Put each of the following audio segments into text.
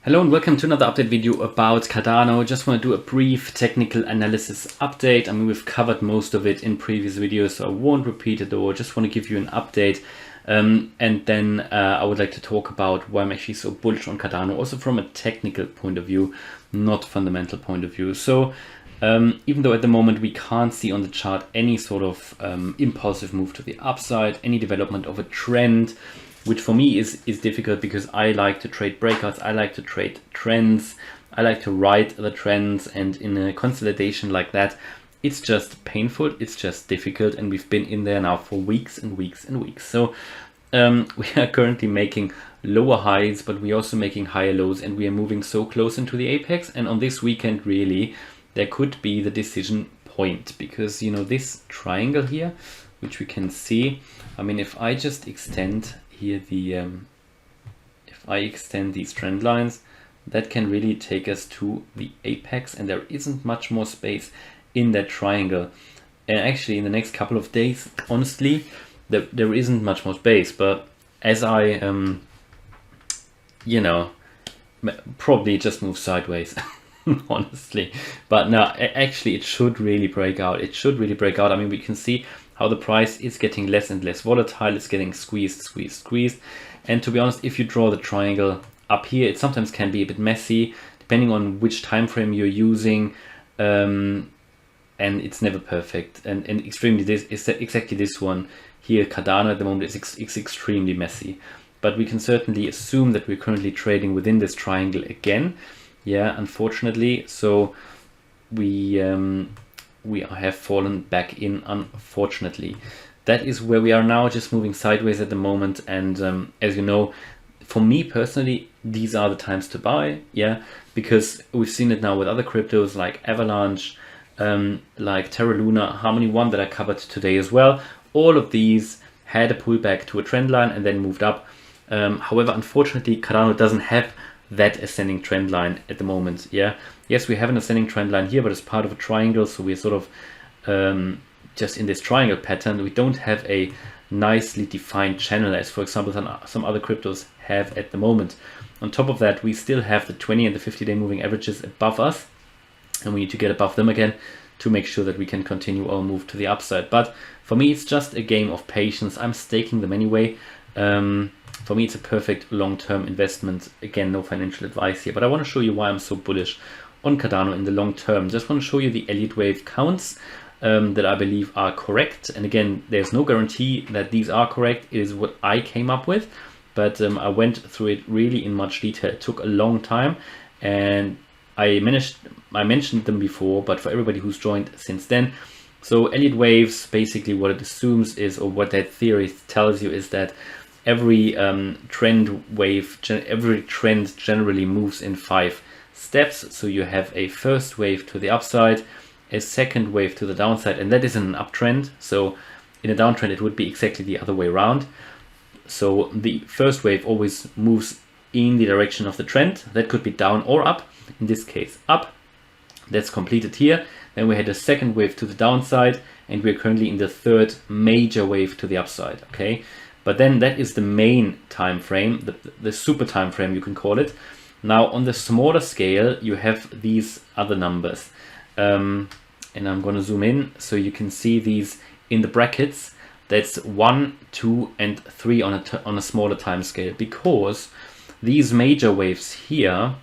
Hello and welcome to another update video about Cardano. Just want to do a brief technical analysis update. I mean, we've covered most of it in previous videos, so I won't repeat it or just want to give you an update. And then I would like to talk about why I'm actually so bullish on Cardano, also from a technical point of view, not fundamental point of view. So even though at the moment we can't see on the chart any sort of impulsive move to the upside, any development of a trend, which for me is difficult because I like to trade breakouts, I like to trade trends, I like to ride the trends, and in a consolidation like that, it's just painful, it's just difficult, and we've been in there now for weeks and weeks and weeks. So we are currently making lower highs, but we're also making higher lows, and we are moving so close into the apex. And on this weekend, really, there could be the decision point, because, you know, this triangle here, which we can see, I mean, if I just extend here if I extend these trend lines, that can really take us to the apex, and there isn't much more space in that triangle. And actually in the next couple of days, honestly, there isn't much more space, but as I you know, probably just move sideways honestly. But no, actually it should really break out. It should really break out. I mean, we can see how the price is getting less and less volatile. It's getting squeezed. And to be honest, if you draw the triangle up here, it sometimes can be a bit messy depending on which time frame you're using, and it's never perfect. And extremely, this is exactly this one here, Cardano at the moment is extremely messy. But we can certainly assume that we're currently trading within this triangle again. Yeah, unfortunately. So we have fallen back in, unfortunately. That is where we are now, just moving sideways at the moment. And as you know, for me personally, these are the times to buy. Yeah, because we've seen it now with other cryptos like Avalanche, like Terra Luna, Harmony One that I covered today as well. All of these had a pullback to a trend line and then moved up. However, unfortunately, Cardano doesn't have that ascending trend line at the moment. Yeah, yes, we have an ascending trend line here, but it's part of a triangle, so we're sort of just in this triangle pattern. We don't have a nicely defined channel as, for example, some other cryptos have at the moment. On top of that, we still have the 20 and the 50-day moving averages above us, and we need to get above them again to make sure that we can continue our move to the upside. But for me, it's just a game of patience. I'm staking them anyway. For me, it's a perfect long-term investment. Again, no financial advice here, but I want to show you why I'm so bullish on Cardano in the long term. Just want to show you the Elliott Wave counts that I believe are correct. And again, there's no guarantee that these are correct. It is what I came up with, but I went through it really in much detail. It took a long time, and I mentioned them before, but for everybody who's joined since then. So Elliott Waves, basically what it assumes is, or what that theory tells you, is that every trend generally moves in 5 steps. So you have a first wave to the upside, a second wave to the downside, and that is an uptrend. So in a downtrend, it would be exactly the other way around. So the first wave always moves in the direction of the trend. That could be down or up. In this case, up. That's completed here. Then we had a second wave to the downside, and we're currently in the third major wave to the upside. Okay. But then that is the main time frame, the super time frame, you can call it. Now on the smaller scale, you have these other numbers. And I'm going to zoom in so you can see these in the brackets. That's 1, 2, and 3 on a smaller time scale, because these major waves here,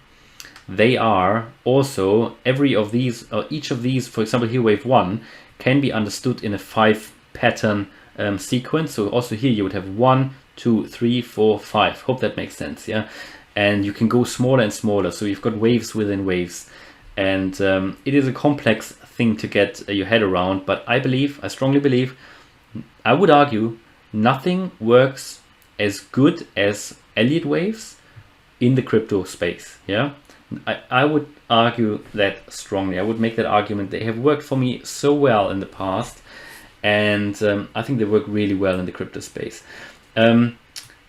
they are also every of these, or each of these, for example, here wave 1 can be understood in a 5 pattern sequence. So also here you would have 1, 2, 3, 4, 5. Hope that makes sense. Yeah, and you can go smaller and smaller, so you've got waves within waves, and it is a complex thing to get your head around. But I strongly believe, I would argue, nothing works as good as Elliott Waves in the crypto space. Yeah, I would argue that strongly. I would make that argument. They have worked for me so well in the past, and I think they work really well in the crypto space.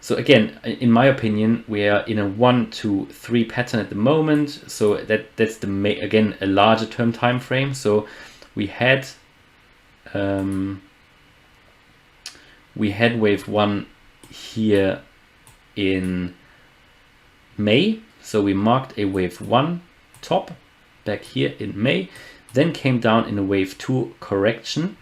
So again, in my opinion, we are in a 1, 2, 3 pattern at the moment. So that's again a larger term time frame. So we had wave 1 here in May, So we marked a wave 1 top back here in May, then came down in a wave 2 correction,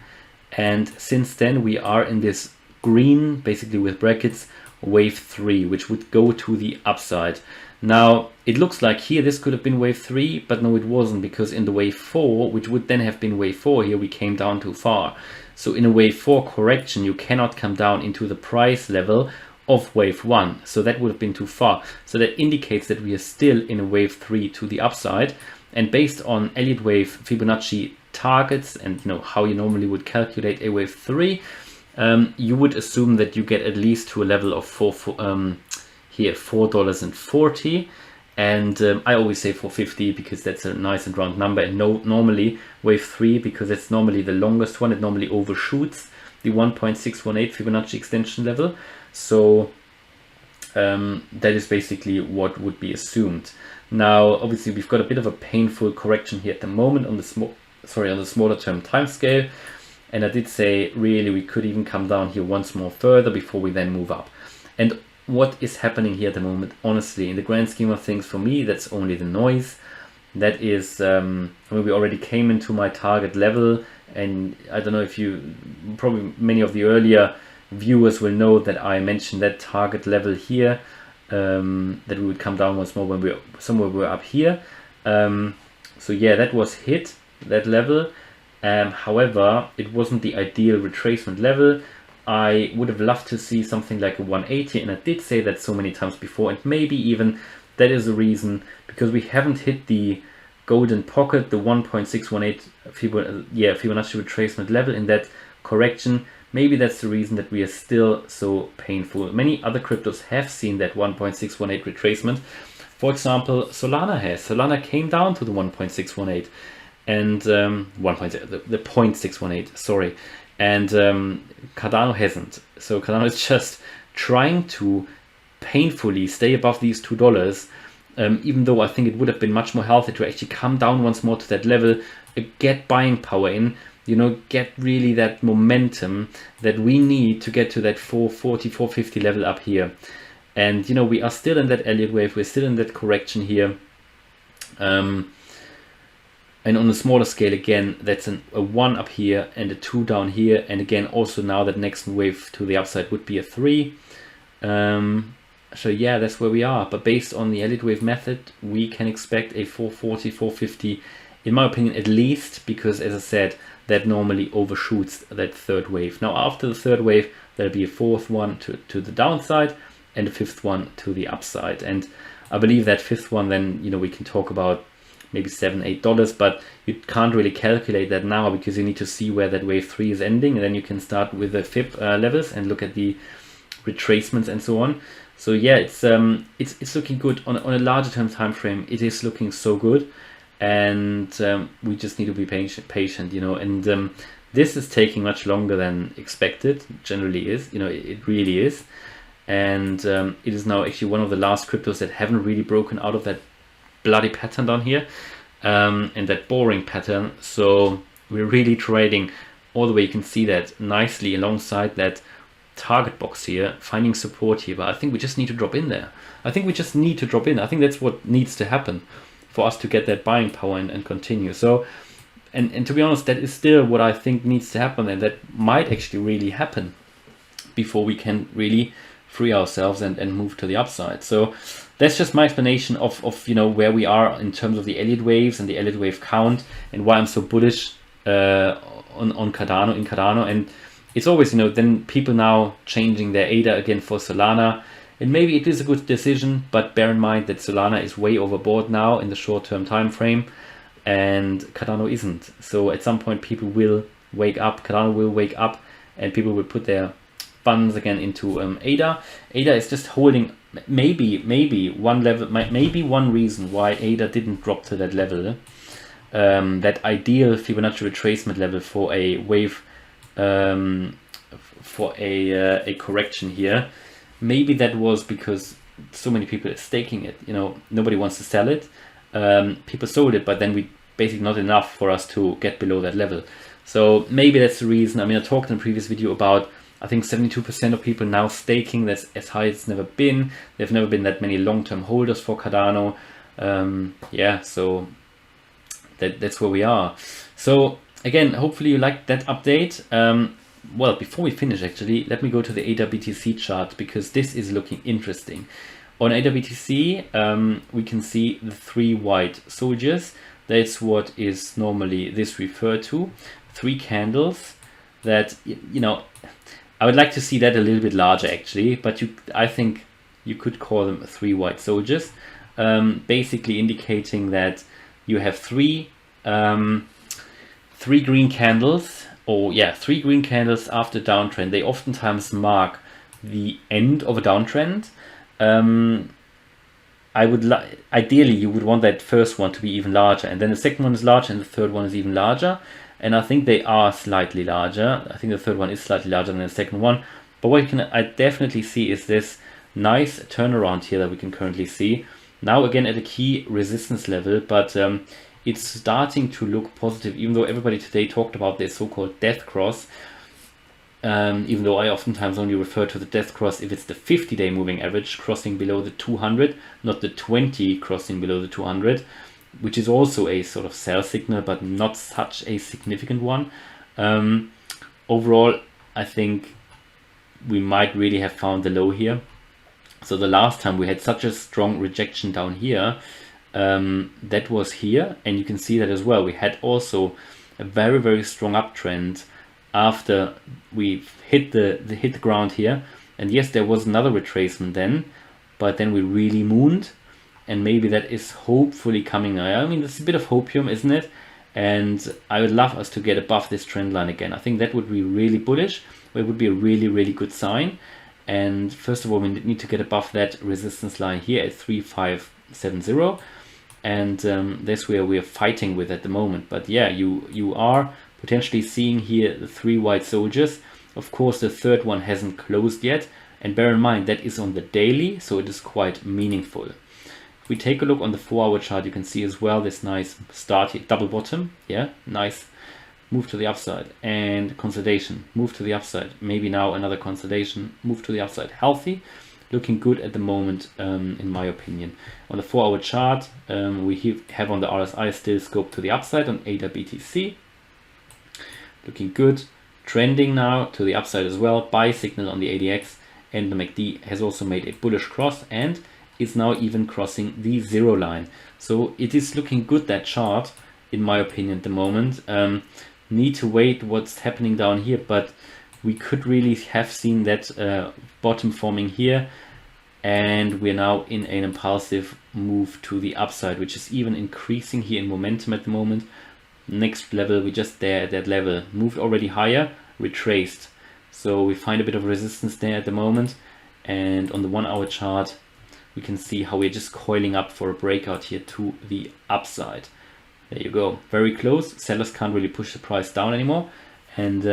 and since then we are in this green, basically with brackets, wave 3, which would go to the upside. Now it looks like here this could have been wave 3, but no, it wasn't, because in the wave 4, which would then have been wave 4, here we came down too far. So in a wave 4 correction, you cannot come down into the price level of wave 1, so that would have been too far. So that indicates that we are still in a wave 3 to the upside, and based on Elliott Wave Fibonacci targets and how you normally would calculate a wave 3, you would assume that you get at least to a level of $4.40, and I always say $4.50 because that's a nice and round number. And normally wave 3, because it's normally the longest one, it normally overshoots the 1.618 Fibonacci extension level. So that is basically what would be assumed. Now obviously we've got a bit of a painful correction here at the moment on the smaller term time scale, and I did say really we could even come down here once more further before we then move up. And what is happening here at the moment, honestly, in the grand scheme of things, for me, that's only the noise. That is, we already came into my target level, and I don't know if probably many of the earlier viewers will know that I mentioned that target level here, that we would come down once more when we're up here. So yeah, that was hit, that level. However, it wasn't the ideal retracement level. I would have loved to see something like a 180, and I did say that so many times before, and maybe even that is a reason, because we haven't hit the golden pocket, the 1.618 Fibonacci retracement level in that correction. Maybe that's the reason that we are still so painful. Many other cryptos have seen that 1.618 retracement. For example, Solana has. Solana came down to the 1.618 and the 0.618, sorry. And Cardano hasn't. So Cardano is just trying to painfully stay above these $2, even though I think it would have been much more healthy to actually come down once more to that level, get buying power in, get really that momentum that we need to get to that 440, 450 level up here. And we are still in that Elliott Wave, we're still in that correction here. And on a smaller scale, again, that's a 1 up here and a 2 down here. And again, also now that next wave to the upside would be a 3. So yeah, that's where we are. But based on the Elliott Wave method, we can expect a 440, 450, in my opinion, at least, because as I said, that normally overshoots that third wave. Now, after the third wave, there'll be a fourth one to the downside and a fifth one to the upside. And I believe that fifth one, then, we can talk about maybe $7, $8, but you can't really calculate that now because you need to see where that wave 3 is ending, and then you can start with the fib levels and look at the retracements and so on. So yeah, it's looking good on a larger term time frame. It is looking so good, and we just need to be patient, and this is taking much longer than expected. Generally is, it really is, and it is now actually one of the last cryptos that haven't really broken out of that bloody pattern down here, and that boring pattern. So we're really trading all the way. You can see that nicely alongside that target box here, finding support here, but I think we just need to drop in there. I think that's what needs to happen for us to get that buying power and continue. So and to be honest, that is still what I think needs to happen, and that might actually really happen before we can really free ourselves and move to the upside. So that's just my explanation of where we are in terms of the Elliott waves and the Elliott wave count, and why I'm so bullish on Cardano, in Cardano. And it's always, then people now changing their ADA again for Solana, and maybe it is a good decision, but bear in mind that Solana is way overbought now in the short-term time frame, and Cardano isn't. So at some point people will wake up, Cardano will wake up, and people will put their funds again into ADA. ADA is just holding maybe one level, maybe one reason why ADA didn't drop to that level, that ideal Fibonacci retracement level for a wave, for a correction here. Maybe that was because so many people are staking it. Nobody wants to sell it. People sold it, but then we basically not enough for us to get below that level. So maybe that's the reason. I mean, I talked in a previous video about I think 72% of people now staking. That's as high as it's never been. There've never been that many long-term holders for Cardano. Yeah, so that's where we are. So again, hopefully you liked that update. Well, before we finish, actually, let me go to the ADA/BTC chart, because this is looking interesting. On ADA/BTC, we can see the 3 white soldiers. That's what is normally this referred to. 3 candles that, you know, I would like to see that a little bit larger actually, but I think you could call them 3 white soldiers, basically indicating that you have 3 green candles, or yeah, 3 green candles after downtrend. They oftentimes mark the end of a downtrend. Ideally you would want that first one to be even larger, and then the second one is larger, and the third one is even larger. And I think they are slightly larger. I think the third one is slightly larger than the second one. But what I definitely see is this nice turnaround here that we can currently see. Now again at a key resistance level, but it's starting to look positive, even though everybody today talked about this so-called death cross. Even though I oftentimes only refer to the death cross if it's the 50-day moving average crossing below the 200, not the 20 crossing below the 200. Which is also a sort of sell signal, but not such a significant one. Overall, I think we might really have found the low here. So the last time we had such a strong rejection down here, that was here, and you can see that as well. We had also a very, very strong uptrend after we hit the ground here. And yes, there was another retracement then, but then we really mooned. And maybe that is hopefully coming now. I mean, it's a bit of hopium, isn't it? And I would love us to get above this trend line again. I think that would be really bullish. It would be a really, really good sign. And first of all, we need to get above that resistance line here at 3570. And that's where we are fighting with at the moment. But yeah, you are potentially seeing here the 3 white soldiers. Of course, the third one hasn't closed yet. And bear in mind, that is on the daily, so it is quite meaningful. If we take a look on the 4-hour chart, you can see as well this nice start here, double bottom, yeah, nice move to the upside, and consolidation, move to the upside, maybe now another consolidation, move to the upside. Healthy, looking good at the moment, in my opinion. On the 4-hour chart, we have on the RSI still scope to the upside on ADA/BTC, looking good, trending now to the upside as well, buy signal on the ADX, and the MACD has also made a bullish cross and is now even crossing the 0 line. So it is looking good, that chart, in my opinion at the moment. Need to wait what's happening down here, but we could really have seen that bottom forming here, and we're now in an impulsive move to the upside, which is even increasing here in momentum at the moment. Next level, we just there at that level, moved already higher, retraced. So we find a bit of resistance there at the moment, and on the 1-hour chart we can see how we're just coiling up for a breakout here to the upside. There you go, very close. Sellers can't really push the price down anymore, and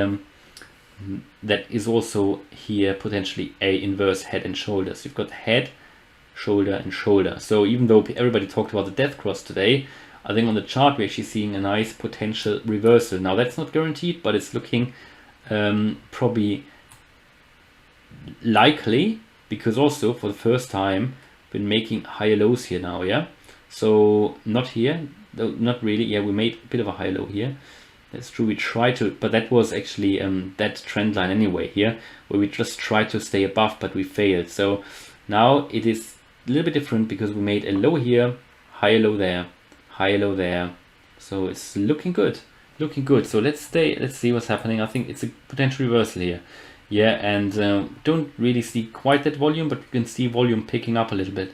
that is also here potentially a inverse head and shoulders. You've got head, shoulder, and shoulder. So even though everybody talked about the death cross today, I think on the chart we're actually seeing a nice potential reversal. Now that's not guaranteed, but it's looking probably likely, because also for the first time been making higher lows here now, yeah. So not here, though, not really. Yeah, we made a bit of a high low here. That's true. We tried to, but that was actually that trend line anyway here, where we just tried to stay above, but we failed. So now it is a little bit different, because we made a low here, higher low there, higher low there. So it's looking good, looking good. So let's see what's happening. I think it's a potential reversal here. Yeah, and don't really see quite that volume, but you can see volume picking up a little bit.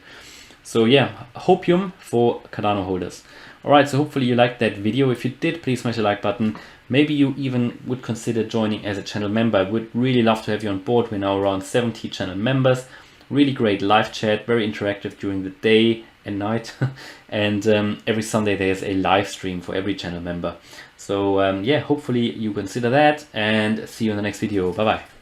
So yeah, hopium for Cardano holders. Alright, so hopefully you liked that video. If you did, please smash the like button. Maybe you even would consider joining as a channel member. I would really love to have you on board. We're now around 70 channel members. Really great live chat, very interactive during the day and night. And every Sunday there's a live stream for every channel member. So yeah, hopefully you consider that, and see you in the next video. Bye bye.